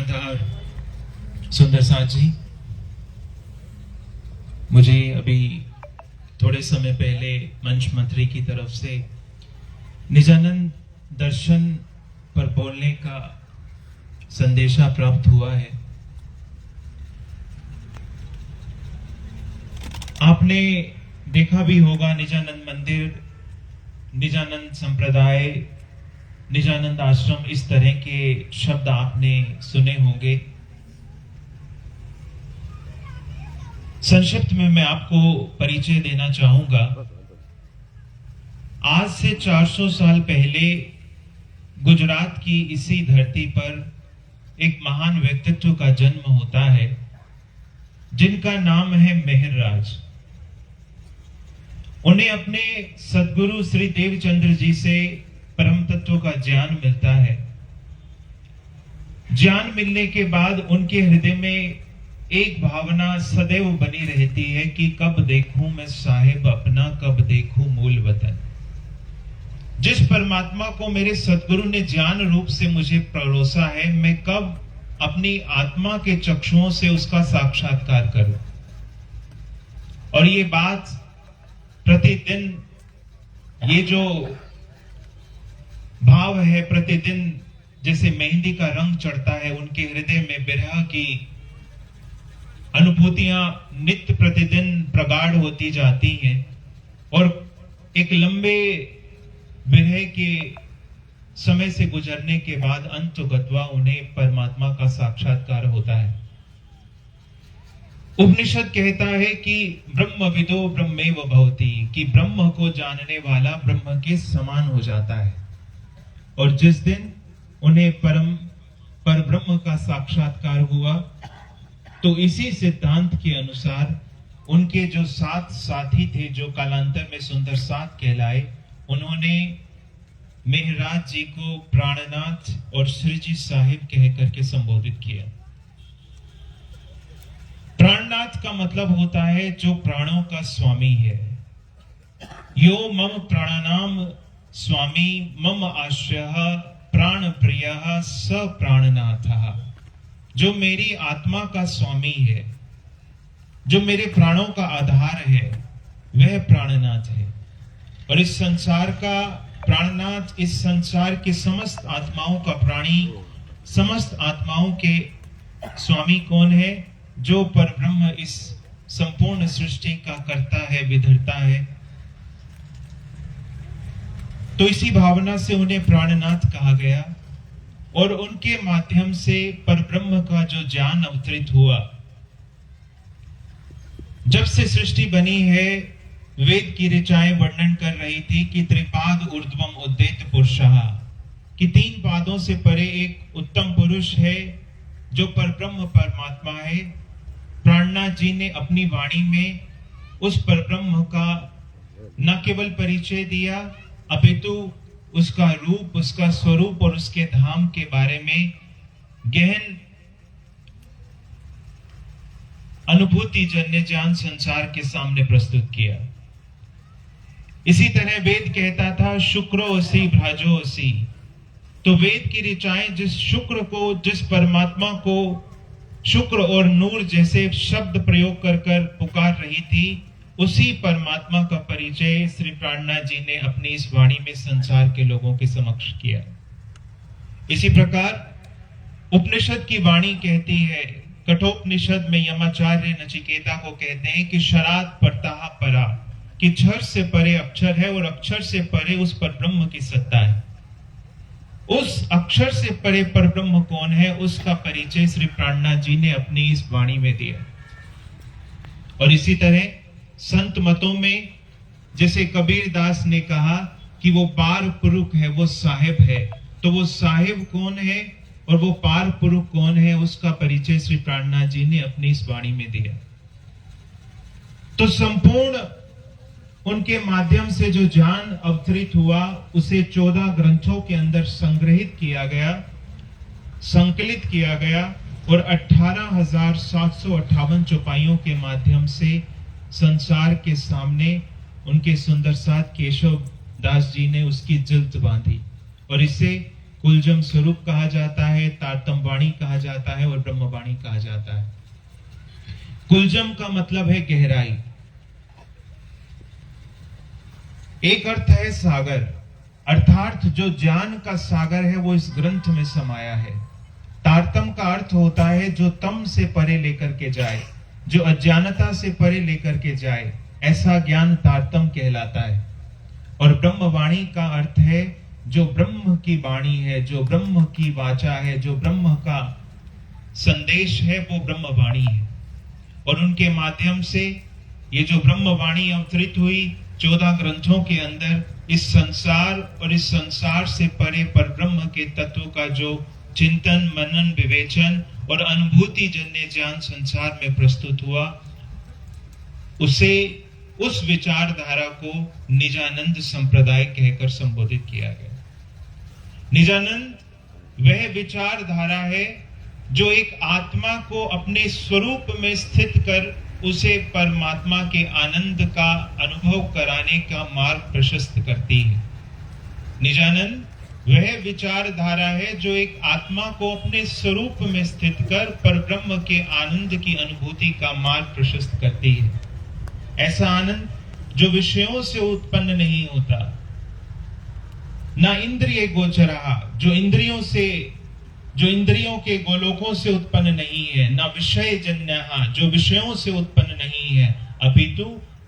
कर्णधार सुंदर साथ जी, मुझे अभी थोड़े समय पहले मंच मंत्री की तरफ से निजानंद दर्शन पर बोलने का संदेशा प्राप्त हुआ है। आपने देखा भी होगा, निजानंद मंदिर, निजानंद संप्रदाय, निजानंद आश्रम, इस तरह के शब्द आपने सुने होंगे। संक्षिप्त में मैं आपको परिचय देना चाहूंगा। आज से 400 साल पहले गुजरात की इसी धरती पर एक महान व्यक्तित्व का जन्म होता है, जिनका नाम है मेहरराज। उन्हें अपने सद्गुरु श्री देवचंद्र जी से परम तत्व का ज्ञान मिलता है। ज्ञान मिलने के बाद उनके हृदय में एक भावना सदैव बनी रहती है कि कब देखूं मैं साहिब अपना, कब देखूं मूल वतन। जिस परमात्मा को मेरे सद्गुरु ने ज्ञान रूप से मुझे परोसा है, मैं कब अपनी आत्मा के चक्षुओं से उसका साक्षात्कार करूं। और ये बात प्रतिदिन, ये जो भाव है, प्रतिदिन जैसे मेहंदी का रंग चढ़ता है, उनके हृदय में विरह की अनुभूतियां नित्य प्रतिदिन प्रगाढ़ होती जाती हैं। और एक लंबे विरह के समय से गुजरने के बाद अंततः उन्हें परमात्मा का साक्षात्कार होता है। उपनिषद कहता है कि ब्रह्मविदो ब्रह्मेव भवति, कि ब्रह्म को जानने वाला ब्रह्म के समान हो जाता है। और जिस दिन उन्हें पर ब्रह्म का साक्षात्कार हुआ, तो इसी सिद्धांत के अनुसार उनके जो 7 साथी थे, जो कालांतर में सुंदर साथ कहलाए, उन्होंने मेहराज जी को प्राणनाथ और श्री जी साहिब कह करके संबोधित किया। प्राणनाथ का मतलब होता है जो प्राणों का स्वामी है। यो मम प्राणानाम स्वामी मम आश्रयः प्राण प्रियः स प्राणनाथः। जो मेरी आत्मा का स्वामी है, जो मेरे प्राणों का आधार है, वह प्राणनाथ है। और इस संसार का प्राणनाथ, इस संसार के समस्त आत्माओं का प्राणी, समस्त आत्माओं के स्वामी कौन है? जो परब्रह्म इस संपूर्ण सृष्टि का करता है, विधरता है। तो इसी भावना से उन्हें प्राणनाथ कहा गया। और उनके माध्यम से परब्रह्म का जो ज्ञान अवतरित हुआ। जब से सृष्टि बनी है, वेद की ऋचाएं वर्णन कर रही थी कि त्रिपाद ऊर्ध्वम उद्यत पुरुषः, कि 3 पादों से परे एक उत्तम पुरुष है जो परब्रह्म परमात्मा है। प्राणनाथ जी ने अपनी वाणी में उस परब्रह्म का न केवल परिचय दिया, अपितु उसका रूप, उसका स्वरूप और उसके धाम के बारे में गहन अनुभूति जन्य ज्ञान संसार के सामने प्रस्तुत किया। इसी तरह वेद कहता था शुक्रोऽसि भ्राजोऽसि। तो वेद की ऋचाएं जिस शुक्र को, जिस परमात्मा को शुक्र और नूर जैसे शब्द प्रयोग कर कर पुकार रही थी, उसी परमात्मा का परिचय श्री प्राणनाथ जी ने अपनी इस वाणी में संसार के लोगों के समक्ष किया। इसी प्रकार उपनिषद की वाणी कहती है, कठोपनिषद में यमाचार्य नचिकेता को कहते हैं कि शरात परतः परा, कि क्षर से परे अक्षर है और अक्षर से परे उस परब्रह्म की सत्ता है। उस अक्षर से परे परब्रह्म कौन है, उसका परिचय श्री प्राणनाथ जी ने अपनी इस वाणी में दिया। और इसी तरह संत मतों में जैसे कबीर दास ने कहा कि वो पार पुरुष है, वो साहिब है। तो वो साहिब कौन है और वो पार पुरुष कौन है, उसका परिचय श्री प्राणनाथ जी ने अपनी इस वाणी में दिया। तो संपूर्ण उनके माध्यम से जो ज्ञान अवतरित हुआ, उसे 14 ग्रंथों के अंदर संग्रहित किया गया, संकलित किया गया और 18,758 चौपाइयों के माध्यम से संसार के सामने उनके सुंदर साथ केशव दास जी ने उसकी जिल्द बांधी। और इसे कुलजम स्वरूप कहा जाता है, तारतम वाणी कहा जाता है और ब्रह्मवाणी कहा जाता है। कुलजम का मतलब है गहराई। एक अर्थ है सागर, अर्थात जो ज्ञान का सागर है वो इस ग्रंथ में समाया है। तारतम का अर्थ होता है जो तम से परे लेकर के जाए, जो अज्ञानता से परे लेकर के जाए, ऐसा ज्ञान तारतम कहलाता है। और ब्रह्मवाणी का अर्थ है जो ब्रह्म की वाणी है, जो ब्रह्म की वाचा है, जो ब्रह्म का संदेश है, वो ब्रह्मवाणी है। और उनके माध्यम से ये जो ब्रह्मवाणी अवतरित हुई 14 ग्रंथों के अंदर, इस संसार और इस संसार से परे पर ब्रह्म के तत्व का जो चिंतन, मनन, विवेचन और अनुभूति जन्य ज्ञान संसार में प्रस्तुत हुआ, उसे उस विचारधारा को निजानंद संप्रदाय कहकर संबोधित किया गया। निजानंद वह विचारधारा है जो एक आत्मा को अपने स्वरूप में स्थित कर उसे परमात्मा के आनंद का अनुभव कराने का मार्ग प्रशस्त करती है। निजानंद वह विचारधारा है जो एक आत्मा को अपने स्वरूप में स्थित कर परब्रह्म के आनंद की अनुभूति का मार्ग प्रशस्त करती है। ऐसा आनंद जो विषयों से उत्पन्न नहीं होता, ना इंद्रिय गोचरहा, जो इंद्रियों के गोलोकों से उत्पन्न नहीं है, ना विषय जन्यहा, जो विषयों से उत्पन्न नहीं है, अपितु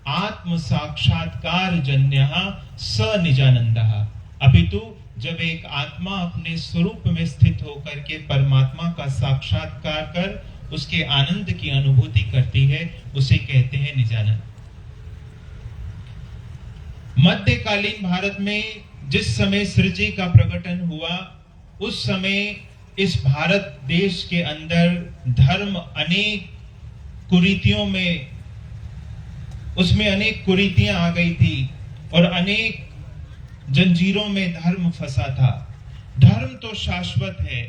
आत्म साक्षात्कार जन्यहा स निजानंदहा। अपितु जब एक आत्मा अपने स्वरूप में स्थित होकर के परमात्मा का साक्षात्कार कर उसके आनंद की अनुभूति करती है, उसे कहते हैं निजानंद। मध्यकालीन भारत में जिस समय श्री जी का प्रकटन हुआ, उस समय इस भारत देश के अंदर धर्म अनेक कुरीतियों में, उसमें अनेक कुरीतियां आ गई थी और अनेक जंजीरों में धर्म फंसा था। धर्म तो शाश्वत है,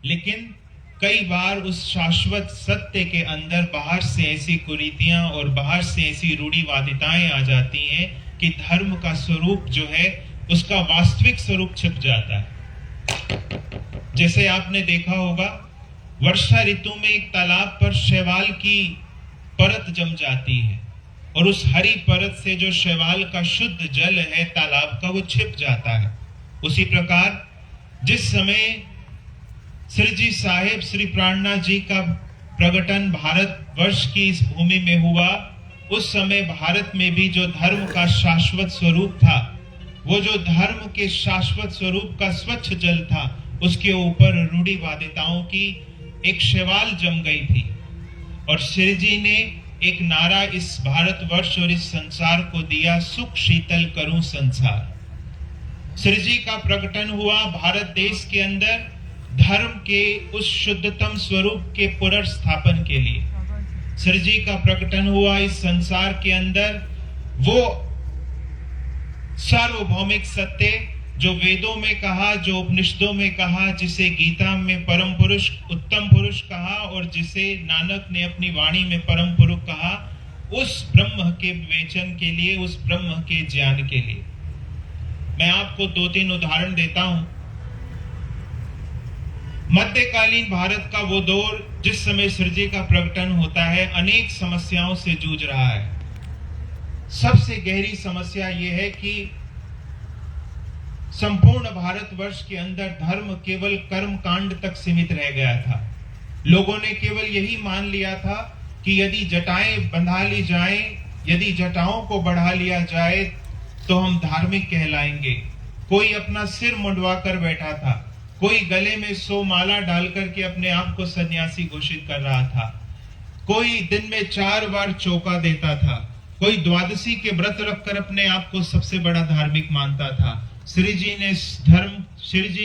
लेकिन कई बार उस शाश्वत सत्य के अंदर बाहर से ऐसी कुरीतियां और बाहर से ऐसी रूढ़िवादिताएं आ जाती हैं कि धर्म का स्वरूप जो है उसका वास्तविक स्वरूप छिप जाता है। जैसे आपने देखा होगा, वर्षा ऋतु में एक तालाब पर शैवाल की परत जम जाती है और उस हरी परत से जो शैवाल का शुद्ध जल है तालाब का, वो छिप जाता है। उसी प्रकार जिस समय श्री जी साहेब श्री प्राणनाथ जी का प्रकटन भारत वर्ष की इस भूमि में हुआ, उस समय भारत में भी जो धर्म का शाश्वत स्वरूप था, वो जो धर्म के शाश्वत स्वरूप का स्वच्छ जल था, उसके ऊपर रूढ़िवादिताओं की एक शैवाल जम गई थी। और श्री जी ने एक नारा इस भारतवर्ष और इस संसार को दिया, सुख शीतल करूं संसार। श्री जी का प्रकटन हुआ भारत देश के अंदर धर्म के उस शुद्धतम स्वरूप के पुनर्स्थापन के लिए। श्री जी का प्रकटन हुआ इस संसार के अंदर वो सार्वभौमिक सत्य जो वेदों में कहा, जो उपनिषदों में कहा, जिसे गीता में परम पुरुष, उत्तम पुरुष कहा और जिसे नानक ने अपनी वाणी में परम पुरुष कहा, उस ब्रह्म के विवेचन के लिए, उस ब्रह्म के ज्ञान के लिए। मैं आपको 2-3 उदाहरण देता हूं। मध्यकालीन भारत का वो दौर जिस समय श्री जी का प्रकटन होता है, अनेक समस्याओं से जूझ रहा है। सबसे गहरी समस्या यह है कि संपूर्ण भारतवर्ष के अंदर धर्म केवल कर्म कांड तक सीमित रह गया था। लोगों ने केवल यही मान लिया था कि यदि जटाएं बंधा ली जाएं, यदि जटाओं को बढ़ा लिया जाए तो हम धार्मिक कहलाएंगे। कोई अपना सिर मुंडवा कर बैठा था, कोई गले में 100 माला डाल करके अपने आप को सन्यासी घोषित कर रहा था, कोई दिन में 4 बार चौका देता था, कोई द्वादशी के व्रत रखकर अपने आप को सबसे बड़ा धार्मिक मानता था। श्री जी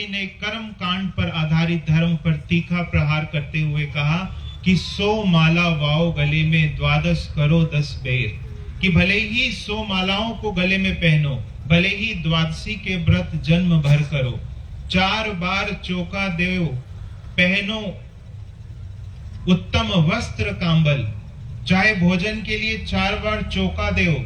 ने कर्म कांड पर आधारित धर्म पर तीखा प्रहार करते हुए कहा कि 100 माला वाओ गले में, द्वादश करो 10 बेर, कि भले ही 100 मालाओं को गले में पहनो, भले ही द्वादशी के व्रत जन्म भर करो, 4 बार चौका देओ, पहनो उत्तम वस्त्र कांबल, चाहे भोजन के लिए 4 बार चौका देओ,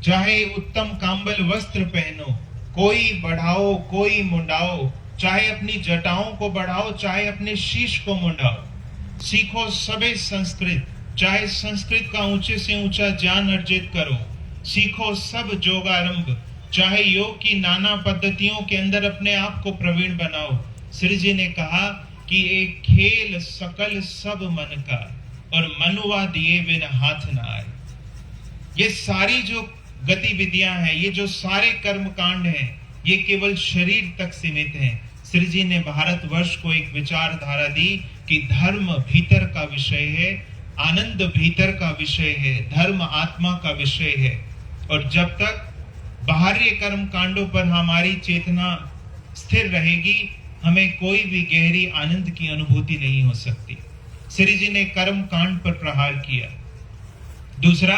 चाहे उत्तम कांबल वस्त्र पहनो, कोई बढ़ाओ कोई मुंडाओ, चाहे अपनी जटाओं को बढ़ाओ, चाहे अपने शीश को मुंडाओ। सीखो सबे संस्कृत, चाहे संस्कृत का ऊंचे से ऊंचा ज्ञान अर्जित करो। सीखो सब योगारंभ, चाहे योग की नाना पद्धतियों के अंदर अपने आप को प्रवीण बनाओ। श्री जी ने कहा कि एक खेल सकल सब मन का, और मनुआ दिए बिन हाथ न आए। ये सारी जो गतिविधियां हैं, ये जो सारे कर्म कांड हैं, ये केवल शरीर तक सीमित हैं। श्री जी ने भारतवर्ष को एक विचारधारा दी कि धर्म भीतर का विषय है, आनंद भीतर का विषय है, धर्म आत्मा का विषय है। और जब तक बाहरी कर्म कांडों पर हमारी चेतना स्थिर रहेगी, हमें कोई भी गहरी आनंद की अनुभूति नहीं हो सकती। श्री जी ने कर्म कांड पर प्रहार किया। दूसरा,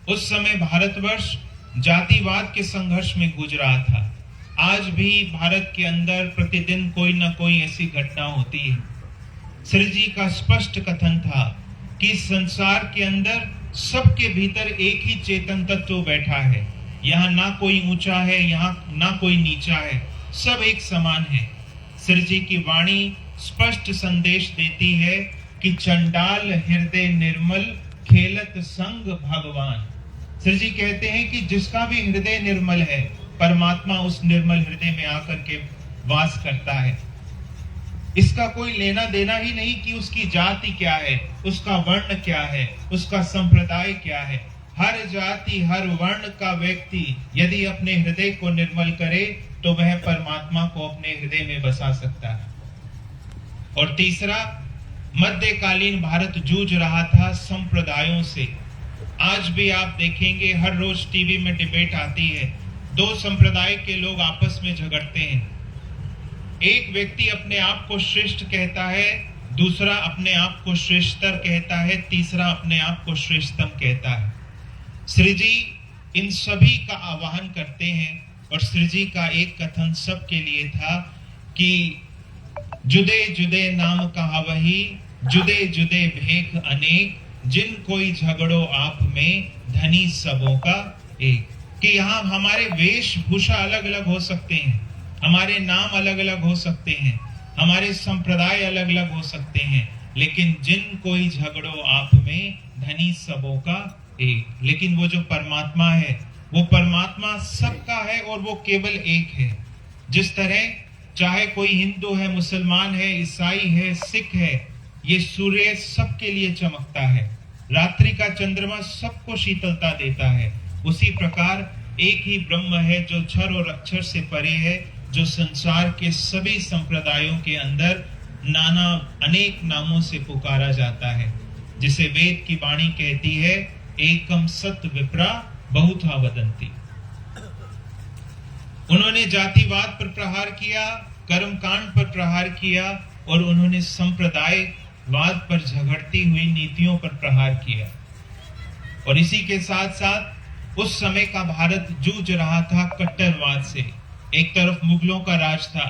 उस समय भारतवर्ष जातिवाद के संघर्ष में गूंज रहा था। आज भी भारत के अंदर प्रतिदिन कोई ना कोई ऐसी घटना होती है। श्री जी का स्पष्ट कथन था कि संसार के अंदर सबके भीतर एक ही चेतन तत्व बैठा है। यहाँ ना कोई ऊंचा है, यहाँ ना कोई नीचा है, सब एक समान है। श्री जी की वाणी स्पष्ट संदेश देती है कि चंडाल हृदय निर्मल खेलत संग भगवान। श्री जी कहते हैं कि जिसका भी हृदय निर्मल है, परमात्मा उस निर्मल हृदय में आकर के वास करता है। इसका कोई लेना देना ही नहीं कि उसकी जाति क्या है, उसका वर्ण क्या है, उसका संप्रदाय क्या है। हर जाति हर वर्ण का व्यक्ति यदि अपने हृदय को निर्मल करे तो वह परमात्मा को अपने हृदय में बसा सकता है। और तीसरा, मध्यकालीन भारत जूझ रहा था संप्रदायों से। आज भी आप देखेंगे हर रोज टीवी में डिबेट आती है, दो संप्रदाय के लोग आपस में झगड़ते हैं। एक व्यक्ति अपने आप को श्रेष्ठ कहता है, दूसरा अपने आप को श्रेष्ठतर कहता है, तीसरा अपने आप को श्रेष्ठतम कहता है। श्री जी इन सभी का आह्वान करते हैं, और श्री जी का एक कथन सबके लिए था कि जुदे जुदे नाम कहा वही, जुदे जुदे भेख अनेक, जिन कोई झगड़ो आप में धनी सबों का एक। कि यहाँ हमारे वेशभूषा अलग अलग हो सकते हैं, हमारे नाम अलग अलग हो सकते हैं, हमारे संप्रदाय अलग अलग हो सकते हैं, लेकिन जिन कोई झगड़ो आप में धनी सबों का एक। लेकिन वो जो परमात्मा है, वो परमात्मा सबका है और वो केवल एक है। जिस तरह चाहे कोई हिंदू है, मुसलमान है, ईसाई है, सिख है, ये सूर्य सबके लिए चमकता है, रात्रि का चंद्रमा सबको शीतलता देता है। उसी प्रकार एक ही ब्रह्म है जो क्षर और अक्षर से परे है, जो संसार के सभी संप्रदायों के अंदर नाना अनेक नामों से पुकारा जाता है। जिसे वेद की वाणी कहती है, एकम सत विप्रा बहुधा वदंती। उन्होंने जातिवाद पर प्रहार किया, कर्मकांड पर प्रहार किया, और उन्होंने संप्रदायवाद पर झगड़ती हुई नीतियों पर प्रहार किया। और इसी के साथ साथ उस समय का भारत जूझ रहा था कट्टरवाद से। एक तरफ मुगलों का राज था,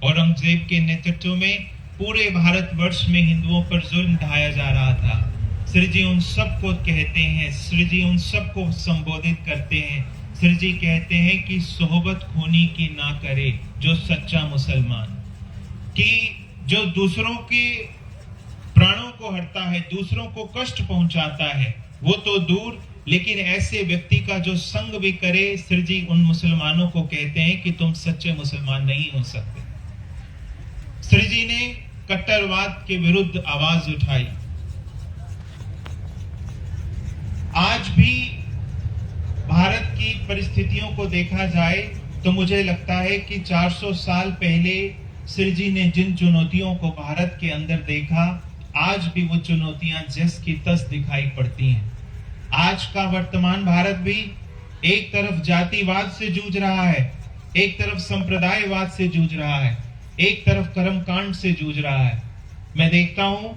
औरंगजेब के नेतृत्व में पूरे भारतवर्ष में हिंदुओं पर जुल्म ढाया जा रहा था। श्री जी उन सबको कहते हैं, श्री जी उन सबको संबोधित करते हैं। श्री जी कहते हैं कि सोहबत खूनी की ना करे जो सच्चा मुसलमान, कि जो दूसरों के प्राणों को हरता है, दूसरों को कष्ट पहुंचाता है, वो तो दूर, लेकिन ऐसे व्यक्ति का जो संग भी करे, श्री जी उन मुसलमानों को कहते हैं कि तुम सच्चे मुसलमान नहीं हो सकते। श्री जी ने कट्टरवाद के विरुद्ध आवाज उठाई। आज भी भारत की परिस्थितियों को देखा जाए तो मुझे लगता है कि 400 साल पहले श्री जी ने जिन चुनौतियों को भारत के अंदर देखा, आज भी वो चुनौतियां जस की तस दिखाई पड़ती हैं। आज का वर्तमान भारत भी एक तरफ जातिवाद से जूझ रहा है, एक तरफ संप्रदायवाद से जूझ रहा है, एक तरफ कर्मकांड से जूझ रहा है। मैं देखता हूं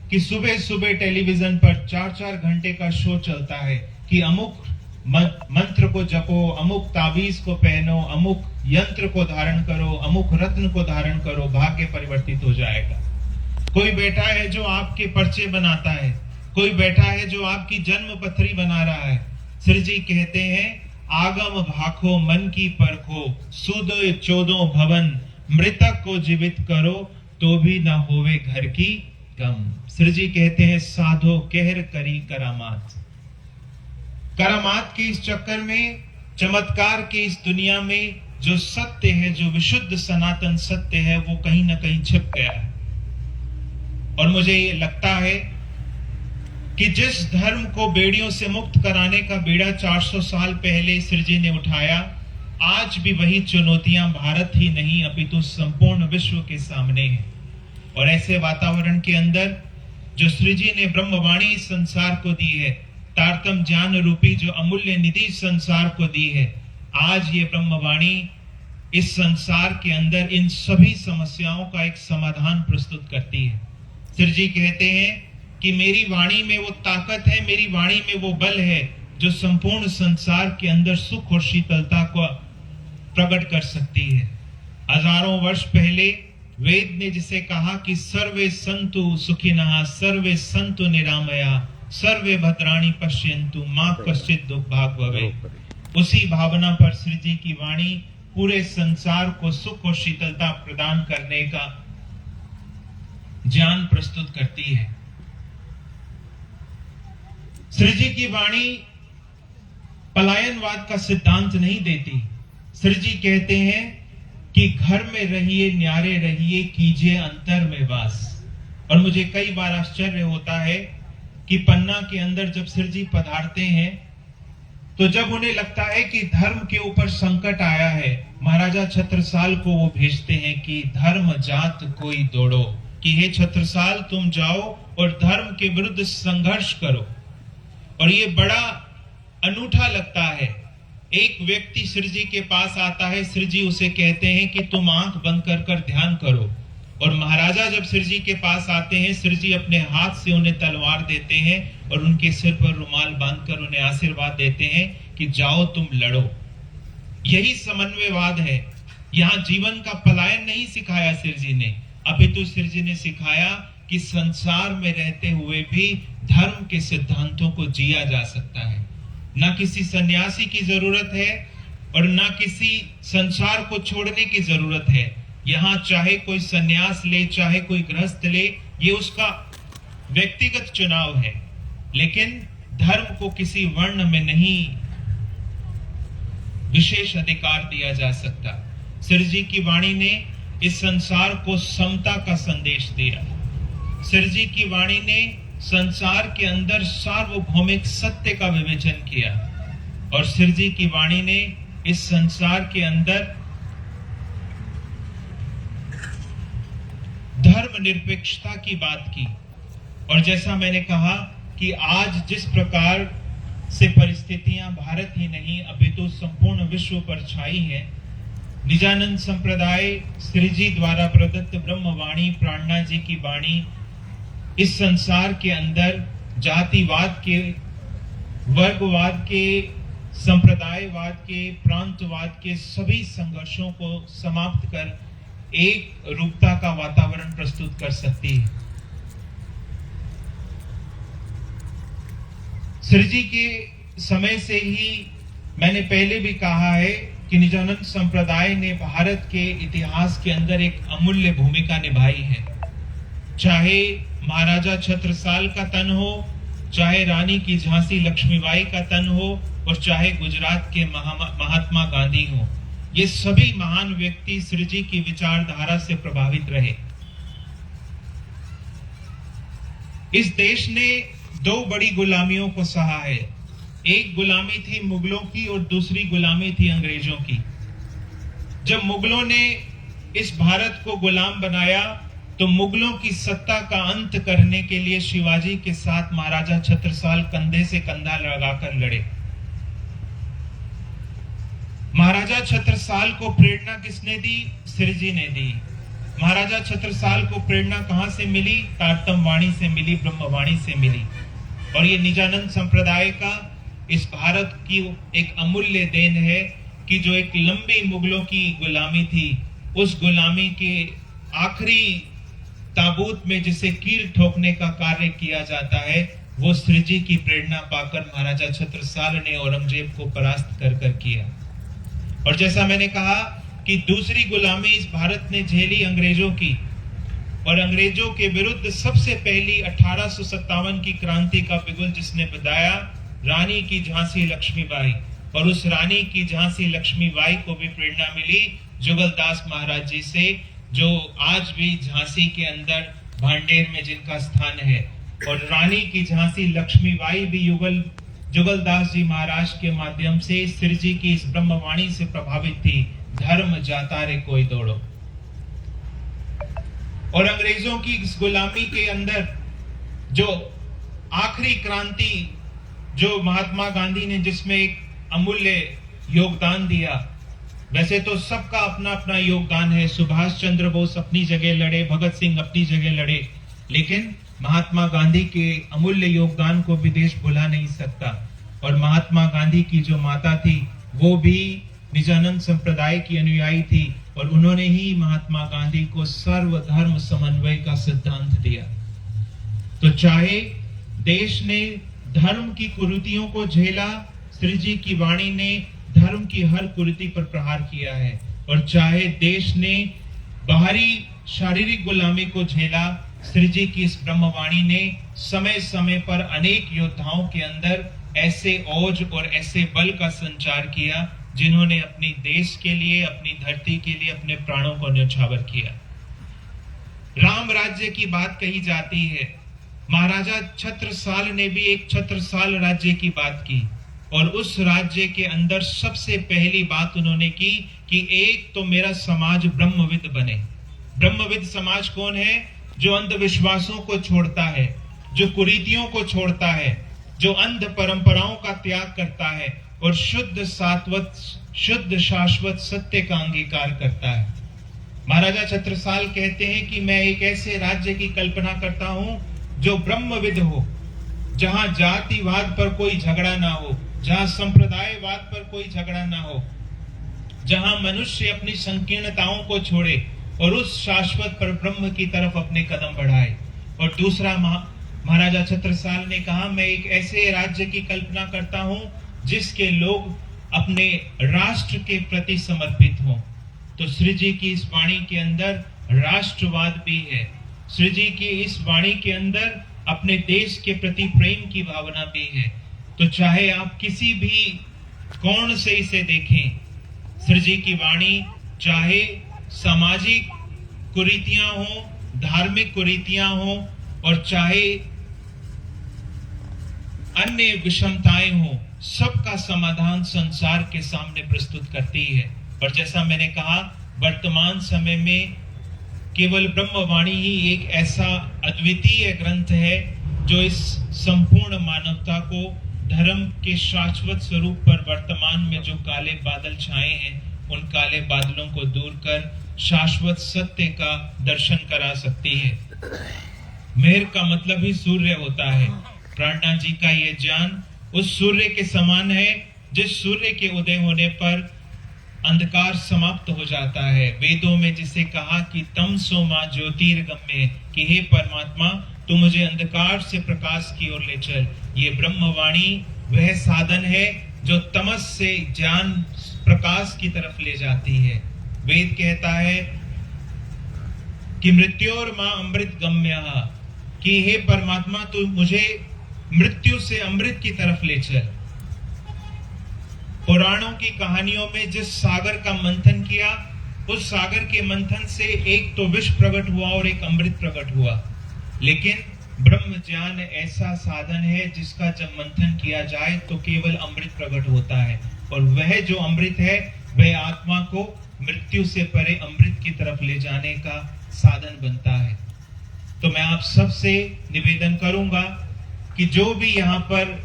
कि सुबह सुबह टेलीविजन पर 4-4 घंटे का शो चलता है कि अमुक मंत्र को जपो, अमुक ताबीज को पहनो, अमुक यंत्र को धारण करो, अमुक रत्न को धारण करो, भाग्य परिवर्तित हो जाएगा। कोई बैठा है जो आपके पर्चे बनाता है, कोई बैठा है जो आपकी जन्म पत्री बना रहा है। श्री जी कहते हैं, आगम भाखो मन की परखो, सुदय चोदो भवन, मृतक को जीवित करो तो भी ना होवे घर की गम। श्री जी कहते हैं साधो कहर करी करामात। करामात के इस चक्कर में, चमत्कार के इस दुनिया में जो सत्य है, जो विशुद्ध सनातन सत्य है, वो कहीं ना कहीं छिप गया है। और मुझे ये लगता है कि जिस धर्म को बेड़ियों से मुक्त कराने का बीड़ा 400 साल पहले श्री जी ने उठाया, आज भी वही चुनौतियां भारत ही नहीं अपितु संपूर्ण विश्व के सामने है। और ऐसे वातावरण के अंदर जो श्री जी ने ब्रह्मवाणी इस संसार को दी है, तारतम ज्ञान रूपी जो अमूल्य निधि संसार को दी है, आज ये ब्रह्मवाणी इस संसार के अंदर इन सभी समस्याओं का एक समाधान प्रस्तुत करती है। श्री जी कहते हैं कि मेरी वाणी में वो ताकत है, मेरी वाणी में वो बल है जो संपूर्ण संसार के अंदर सुख और शीतलता को प्रकट कर सकती है। हजारों वर्ष पहले वेद ने जिसे कहा कि सर्वे संतु सुखिनः सर्वे संतु निरामया सर्वे भद्राणि पश्यन्तु मा कश्चित् दुर्भाग् भवेत्, उसी भावना पर श्री जी की वाणी पूरे संसार को सुख और शीतलता प्रदान करने का ज्ञान प्रस्तुत करती है। श्री जी की वाणी पलायनवाद का सिद्धांत नहीं देती। श्री जी कहते हैं कि घर में रहिए, न्यारे रहिए, कीजिए अंतर में वास। और मुझे कई बार आश्चर्य होता है कि पन्ना के अंदर जब श्री जी पधारते हैं तो जब उन्हें लगता है कि धर्म के ऊपर संकट आया है, महाराजा छत्रसाल को वो भेजते हैं कि धर्म जात कोई दौड़ो, कि हे छत्रसाल तुम जाओ और धर्म के विरुद्ध संघर्ष करो। और ये बड़ा अनूठा लगता है। एक व्यक्ति श्री जी के पास आता है, श्री जी उसे कहते हैं कि तुम आंख बंद कर कर ध्यान करो। और महाराजा जब श्री जी के पास आते हैं, श्री जी अपने हाथ से उन्हें तलवार देते हैं और उनके सिर पर रुमाल बांधकर उन्हें आशीर्वाद देते हैं कि जाओ तुम लड़ो। यही समन्वयवाद है। यहाँ जीवन का पलायन नहीं सिखाया श्री जी ने, अपितु श्री जी ने सिखाया कि संसार में रहते हुए भी धर्म के सिद्धांतों को जिया जा सकता है। ना किसी सन्यासी की जरूरत है और ना किसी संसार को छोड़ने की जरूरत है। यहाँ चाहे कोई सन्यास ले, चाहे कोई गृहस्थ ले, ये उसका व्यक्तिगत चुनाव है, लेकिन धर्म को किसी वर्ण में नहीं विशेष अधिकार दिया जा सकता। श्री जी की वाणी ने इस संसार को समता का संदेश दिया। श्री जी की वाणी ने संसार के अंदर सार्वभौमिक सत्य का विवेचन किया और श्री जी की वाणी ने इस संसार के अंदर धर्मनिरपेक्षता की बात की। और जैसा मैंने कहा कि आज जिस प्रकार से परिस्थितियां भारत ही नहीं अपितु संपूर्ण विश्व पर छाई है, निजानंद संप्रदाय श्री जी द्वारा प्रदत्त ब्रह्मवाणी प्राणनाथ जी की वाणी इस संसार के अंदर जातिवाद के, वर्गवाद के, संप्रदायवाद के, प्रांतवाद के सभी संघर्षों को समाप्त कर एक रूपता का वातावरण प्रस्तुत कर सकती है। श्री जी के समय से ही मैंने पहले भी कहा है कि निजानंद संप्रदाय ने भारत के इतिहास के अंदर एक अमूल्य भूमिका निभाई है। चाहे महाराजा छत्रसाल का तन हो, चाहे रानी की झांसी लक्ष्मीबाई का तन हो और चाहे गुजरात के महात्मा गांधी हो, ये सभी महान व्यक्ति श्री जी की विचारधारा से प्रभावित रहे। इस देश ने दो बड़ी गुलामियों को सहा है। एक गुलामी थी मुगलों की और दूसरी गुलामी थी अंग्रेजों की। जब मुगलों ने इस भारत को गुलाम बनाया तो मुगलों की सत्ता का अंत करने के लिए शिवाजी के साथ महाराजा छत्रसाल कंधे से कंधा लगाकर लड़े। महाराजा छत्रसाल को प्रेरणा किसने दी? श्री जी ने दी। महाराजा छत्रसाल को प्रेरणा कहां से मिली? तारतम वाणी से मिली, ब्रह्मवाणी से मिली। और ये निजानंद संप्रदाय का इस भारत की एक अमूल्य देन है कि जो एक लंबी मुगलों की गुलामी थी, उस गुलामी के आखिरी ताबूत में जिसे कील ठोकने का कार्य किया जाता है, वो श्री जी की प्रेरणा पाकर महाराजा छत्रसाल ने औरंगजेब को परास्त कर किया। और जैसा मैंने कहा कि दूसरी गुलामी इस भारत ने झेली अंग्रेजों की, और अंग्रेजों के विरुद्ध सबसे पहली 1857 की क्रांति का बिगुल जिसने बजाया, रानी की झांसी लक्ष्मीबाई। और उस रानी की झांसी लक्ष्मीबाई को भी प्रेरणा मिली जुगलदास महाराज जी से, जो आज भी झांसी के अंदर भांडेर में जिनका स्थान है। और रानी की झांसी लक्ष्मीबाई भी जुगलदास जी महाराज के माध्यम से श्री जी की इस ब्रह्मवाणी से प्रभावित थी, धर्म जाता रे कोई दौड़ो। और अंग्रेजों की इस गुलामी के अंदर जो आखिरी क्रांति जो महात्मा गांधी ने जिसमें एक अमूल्य योगदान दिया, वैसे तो सबका अपना अपना योगदान है, सुभाष चंद्र बोस अपनी जगह लड़े, भगत सिंह अपनी जगह लड़े, लेकिन महात्मा गांधी के अमूल्य योगदान को भी देश भुला नहीं सकता। और महात्मा गांधी की जो माता थी वो भी निजानंद संप्रदाय की अनुयायी थी, और उन्होंने ही महात्मा गांधी को सर्वधर्म समन्वय का सिद्धांत दिया। तो चाहे देश ने धर्म की कुरीतियों को झेला, श्री जी की वाणी ने धर्म की हर कुरीति पर प्रहार किया है, और चाहे देश ने बाहरी शारीरिक गुलामी को झेला, श्री जी की इस ब्रह्मवाणी ने समय समय पर अनेक योद्धाओं के अंदर ऐसे ओज और ऐसे बल का संचार किया जिन्होंने अपनी देश के लिए, अपनी धरती के लिए अपने प्राणों को न्यौछावर किया। राम राज्य की बात कही जाती है, महाराजा छत्रसाल ने भी एक छत्रसाल राज्य की बात की, और उस राज्य के अंदर सबसे पहली बात उन्होंने की कि एक तो मेरा समाज ब्रह्मविद बने। ब्रह्मविद समाज कौन है? जो अंधविश्वासों को छोड़ता है, जो कुरीतियों को छोड़ता है, जो अंध परंपराओं का त्याग करता है और शुद्ध शाश्वत सत्य का अंगीकार करता है। महाराजा छत्रसाल कहते हैं कि मैं एक ऐसे राज्य की कल्पना करता हूं जो ब्रह्मविद हो, जहां जातिवाद पर कोई झगड़ा ना हो, जहां संप्रदायवाद पर कोई झगड़ा ना हो, जहां मनुष्य अपनी संकीर्णताओं को छोड़े और उस शाश्वत पर ब्रह्म की तरफ अपने कदम बढ़ाए। और दूसरा, महाराजा छत्रसाल ने कहा, मैं एक ऐसे राज्य की कल्पना करता हूं जिसके लोग अपने राष्ट्र के प्रति समर्पित हों। तो श्री जी की इस वाणी के अंदर राष्ट्रवाद भी है, श्री जी की इस वाणी के अंदर अपने देश के प्रति प्रेम की भावना भी है। तो चाहे आप किसी भी कोण से इसे देखें, श्री जी की वाणी चाहे सामाजिक कुरीतियां हो, धार्मिक कुरीतियां हो, और चाहे अन्य विषमताएं हो, सबका समाधान संसार के सामने प्रस्तुत करती है। और जैसा मैंने कहा, वर्तमान समय में केवल ब्रह्मवाणी ही एक ऐसा अद्वितीय ग्रंथ है जो इस संपूर्ण मानवता को धर्म के शाश्वत स्वरूप पर वर्तमान में जो काले बादल छाए हैं, उन काले बादलों को दूर कर शाश्वत सत्य का दर्शन करा सकती है। मेहर का मतलब ही सूर्य होता है। प्राणनाथ जी का ये ज्ञान उस सूर्य के समान है जिस सूर्य के उदय होने पर अंधकार समाप्त हो जाता है। वेदों में जिसे कहा कि तमसो मां ज्योतिर्गम्य, कि हे परमात्मा तू मुझे अंधकार से प्रकाश की ओर ले चल। ये ब्रह्मवाणी वह साधन है जो तमस से ज्ञान प्रकाश की तरफ ले जाती है। वेद कहता है कि मृत्योर मां अमृत गम्य, कि हे परमात्मा तू मुझे मृत्यु से अमृत की तरफ ले चल। पुराणों की कहानियों में जिस सागर का मंथन किया, उस सागर के मंथन से एक तो विष प्रकट हुआ और एक अमृत प्रकट हुआ। लेकिन ब्रह्म ज्ञान ऐसा साधन है जिसका जब मंथन किया जाए तो केवल अमृत प्रकट होता है, और वह जो अमृत है वह आत्मा को मृत्यु से परे अमृत की तरफ ले जाने का साधन बनता है। तो मैं आप सबसे निवेदन करूंगा कि जो भी यहाँ पर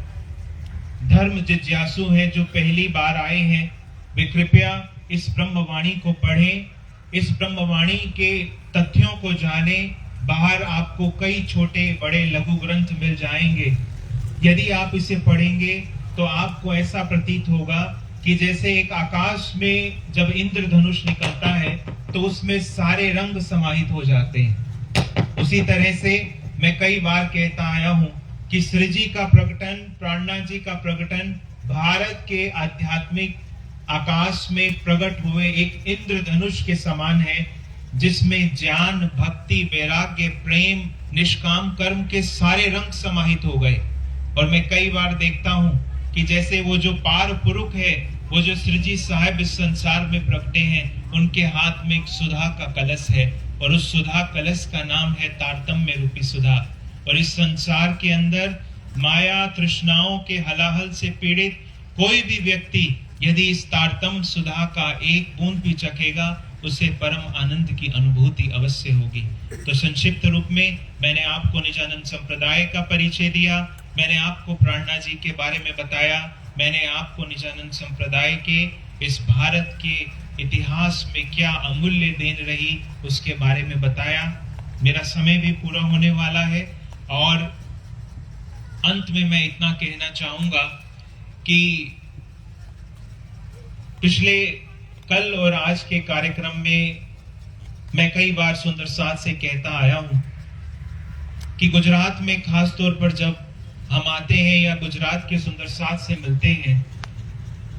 धर्म जिज्ञासु हैं, जो पहली बार आए हैं, वे कृपया इस ब्रह्मवाणी को पढ़ें, इस ब्रह्मवाणी के तथ्यों को जानें। बाहर आपको कई छोटे बड़े लघु ग्रंथ मिल जाएंगे। यदि आप इसे पढ़ेंगे तो आपको ऐसा प्रतीत होगा कि जैसे एक आकाश में जब इंद्रधनुष निकलता है तो उसमें सारे रंग समाहित हो जाते हैं। उसी तरह से मैं कई बार कहता आया हूं कि श्री जी का प्रकटन, प्राणनाथ जी का प्रकटन भारत के आध्यात्मिक आकाश में प्रकट हुए एक इंद्रधनुष के समान है, जिसमें ज्ञान, भक्ति, वैराग्य, प्रेम, निष्काम कर्म के सारे रंग समाहित हो गए। और मैं कई बार देखता हूं कि जैसे वो जो पार पुरुष है, वो जो सृजी साहिब इस संसार में प्रगटे हैं, उनके हाथ में एक सुधा का कलश है, और उस सुधा कलश का नाम है तारतम्य रूपी सुधा। और इस संसार के अंदर माया तृष्णाओं के हलाहल से पीड़ित कोई भी व्यक्ति यदि इस तारतम्य सुधा का एक बूंद भी चखेगा, उसे परम आनंद की अनुभूति अवश्य होगी। तो संक्षिप्त रूप में मैंने आपको निजानंद संप्रदाय का परिचय दिया, मैंने आपको प्राणनाथ जी के बारे में बताया, मैंने आपको निजानंद संप्रदाय के इस भारत के इतिहास में क्या अमूल्य देन रही उसके बारे में बताया। मेरा समय भी पूरा होने वाला है और अंत में मैं इतना कहना चाहूंगा कि पिछले कल और आज के कार्यक्रम में मैं कई बार सुंदर साथ से कहता आया हूं कि गुजरात में खास तौर पर जब हम आते हैं या गुजरात के सुंदर साथ से मिलते हैं,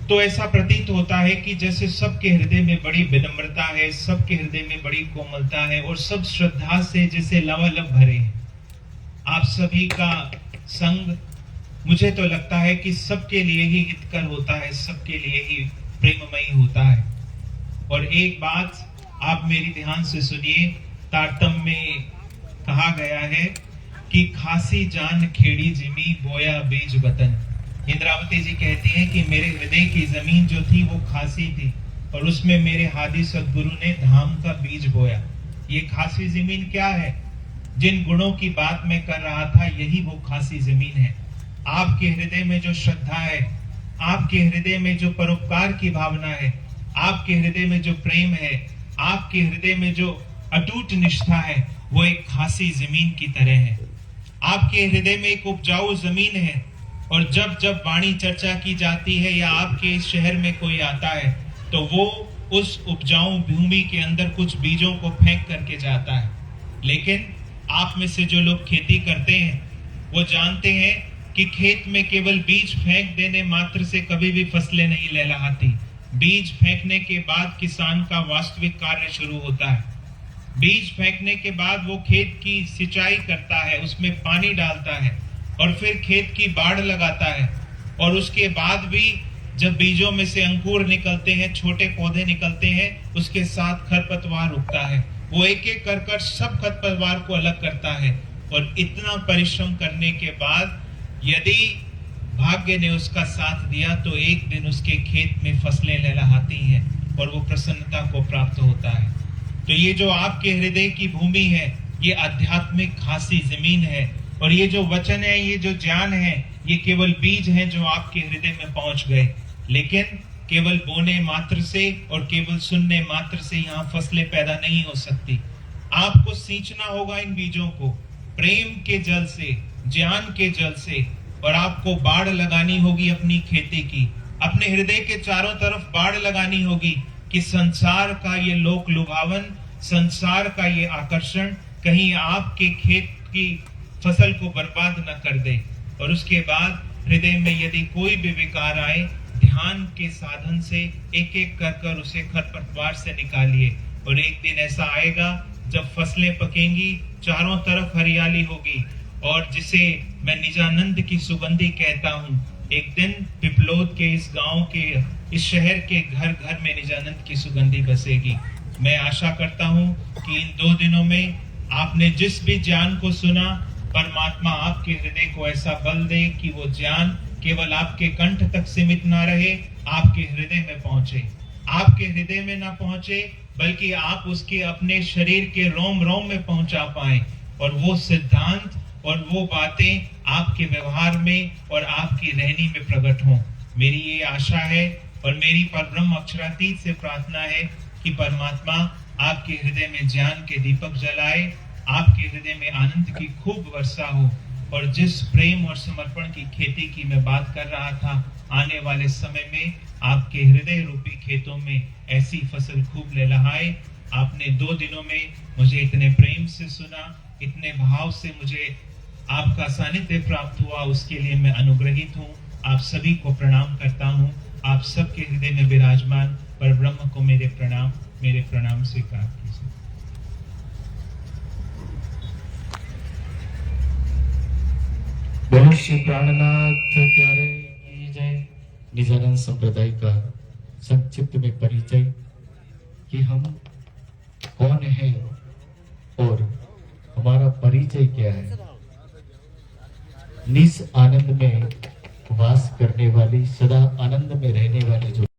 तो ऐसा प्रतीत होता है कि जैसे सबके हृदय में बड़ी विनम्रता है, सबके हृदय में बड़ी कोमलता है और सब श्रद्धा से जैसे लबालब भरे हैं। आप सभी का संग मुझे तो लगता है कि सबके लिए ही हितकर होता है, सबके लिए ही प्रेममयी होता है। और एक बात आप मेरी ध्यान से सुनिए, तारतम्य में कहा गया है कि खासी जान खेड़ी जिमी बोया बीज वतन। इंद्रावती जी कहती हैं कि मेरे हृदय की जमीन जो थी वो खासी थी और उसमें मेरे हादी सदगुरु ने धाम का बीज बोया। ये खासी जमीन क्या है? जिन गुणों की बात मैं कर रहा था, यही वो खासी जमीन है। आपके हृदय में जो श्रद्धा है, आपके हृदय में जो परोपकार की भावना है, आपके हृदय में जो प्रेम है, आपके हृदय में जो अटूट निष्ठा है, वो एक खासी जमीन की तरह है। आपके हृदय में एक उपजाऊ जमीन है और जब जब वाणी चर्चा की जाती है या आपके इस शहर में कोई आता है, तो वो उस उपजाऊ भूमि के अंदर कुछ बीजों को फेंक करके जाता है। लेकिन आप में से जो लोग खेती करते हैं वो जानते हैं कि खेत में केवल बीज फेंक देने मात्र से कभी भी फसलें नहीं लहलहाती। बीज फेंकने के बाद किसान का वास्तविक कार्य शुरू होता है। बीज फेंकने के बाद वो खेत की सिंचाई करता है, उसमें पानी डालता है और फिर खेत की बाड़ लगाता है। और उसके बाद भी जब बीजों में से अंकुर निकलते हैं, छोटे पौधे निकलते हैं, उसके साथ खरपतवार उगता है। वो एक एक कर सब खरपतवार को अलग करता है। और इतना परिश्रम करने के बाद यदि भाग्य ने उसका साथ दिया तो एक दिन उसके खेत में फसलें लहलहाती हैं और वो प्रसन्नता को प्राप्त होता है। तो ये जो आपके हृदय की भूमि है, ये आध्यात्मिक खासी जमीन है। और ये जो वचन है, ये जो ज्ञान है, ये केवल बीज हैं जो आपके हृदय में पहुंच गए। लेकिन केवल बोने मात्र से और केवल सुनने मात्र से यहाँ फसलें पैदा नहीं हो सकती। आपको सींचना होगा इन बीजों को प्रेम के जल से, ज्ञान के जल से, और आपको बाड़ लगानी होगी अपनी खेती की। अपने हृदय के चारों तरफ बाड़ लगानी होगी कि संसार का ये लोक लुभावन, संसार का ये आकर्षण कहीं आपके खेत की फसल को बर्बाद न कर दे। और उसके बाद हृदय में यदि कोई भी विकार आए, ध्यान के साधन से एक एक कर उसे खरपतवार से निकालिए। और एक दिन ऐसा आएगा जब फसलें पकेंगी, चारों तरफ हरियाली होगी, और जिसे मैं निजानंद की सुगंधी कहता हूँ। एक दिन पिपलोद के इस गांव के, इस शहर के घर घर में निजानंद की सुगंधी बसेगी। मैं आशा करता हूँ कि इन 2 दिनों में आपने जिस भी ज्ञान को सुना, परमात्मा आपके हृदय को ऐसा बल दे कि वो ज्ञान केवल आपके कंठ तक सीमित ना रहे, आपके हृदय में पहुंचे। आपके हृदय में ना पहुंचे बल्कि आप उसके अपने शरीर के रोम रोम में पहुंचा पाए, और वो सिद्धांत और वो बातें आपके व्यवहार में और आपकी रहनी में प्रकट हों। मेरी ये आशा है और मेरी परब्रह्म अक्षरातीत से प्रार्थना है कि परमात्मा आपके हृदय में ज्ञान के दीपक जलाए, आपके हृदय में आनंद की खूब वर्षा हो, और जिस प्रेम और समर्पण की खेती की मैं बात कर रहा था, आने वाले समय में आपके हृदय रूपी खेतों में ऐसी फसल खूब लहलहाए। आपने 2 दिनों में मुझे इतने प्रेम से सुना, इतने भाव से मुझे आपका सानिध्य प्राप्त हुआ, उसके लिए मैं अनुग्रहित हूँ। आप सभी को प्रणाम करता हूँ। आप सबके हृदय में विराजमान परब्रह्म को मेरे प्रणाम स्वीकार कीजिए। बोलो श्री प्राणनाथ प्यारे की जय। निजानंद संप्रदाय का संक्षिप्त में परिचय कि हम कौन है और हमारा परिचय क्या है। निज आनंद में वास करने वाली, सदा आनंद में रहने वाले जो